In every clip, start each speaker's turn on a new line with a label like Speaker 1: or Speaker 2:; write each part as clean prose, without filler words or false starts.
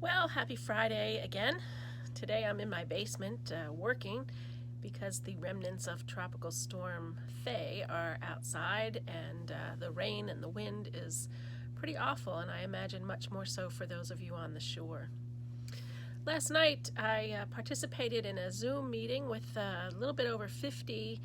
Speaker 1: Well, happy Friday again. Today I'm in my basement working because the remnants of Tropical Storm Faye are outside, and the rain and the wind is pretty awful, and I imagine much more so for those of you on the shore. Last night I participated in a Zoom meeting with a little bit over 50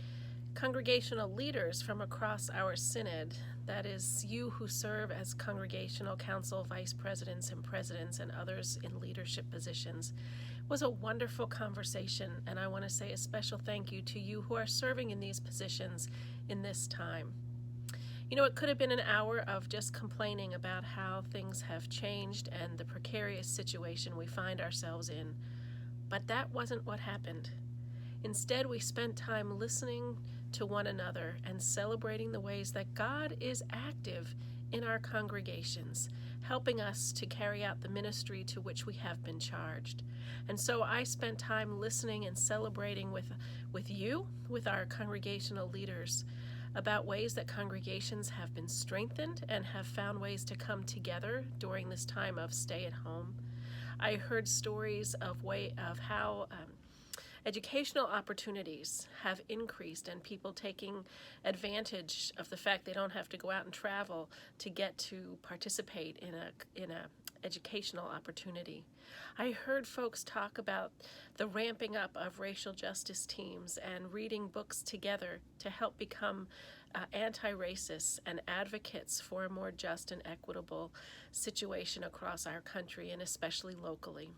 Speaker 1: congregational leaders from across our synod. That is, you who serve as congregational council vice presidents and presidents and others in leadership positions. It was a wonderful conversation, and I want to say a special thank you to you who are serving in these positions in this time. You know, it could have been an hour of just complaining about how things have changed and the precarious situation we find ourselves in, but that wasn't what happened. Instead, we spent time listening to one another and celebrating the ways that God is active in our congregations, helping us to carry out the ministry to which we have been charged. And so I spent time listening and celebrating with you, with our congregational leaders, about ways that congregations have been strengthened and have found ways to come together during this time of stay at home. I heard stories of how educational opportunities have increased, and people taking advantage of the fact they don't have to go out and travel to get to participate in a educational opportunity. I heard folks talk about the ramping up of racial justice teams and reading books together to help become anti-racists and advocates for a more just and equitable situation across our country, and especially locally.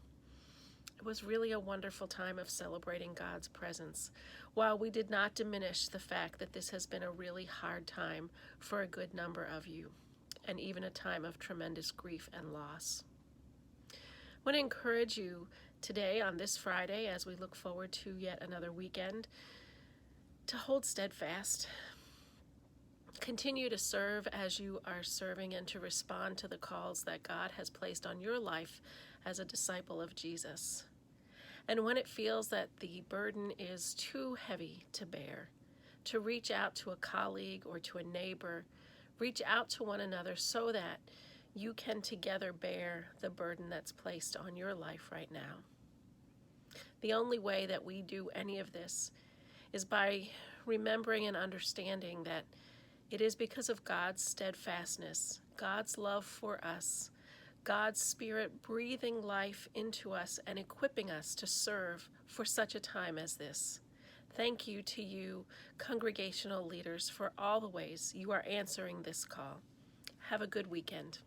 Speaker 1: It was really a wonderful time of celebrating God's presence, while we did not diminish the fact that this has been a really hard time for a good number of you, and even a time of tremendous grief and loss. I want to encourage you today on this Friday, as we look forward to yet another weekend, to hold steadfast. Continue to serve as you are serving and to respond to the calls that God has placed on your life as a disciple of Jesus. And when it feels that the burden is too heavy to bear, to reach out to a colleague or to a neighbor, reach out to one another so that you can together bear the burden that's placed on your life right now. The only way that we do any of this is by remembering and understanding that it is because of God's steadfastness, God's love for us, God's Spirit breathing life into us and equipping us to serve for such a time as this. Thank you to you, congregational leaders, for all the ways you are answering this call. Have a good weekend.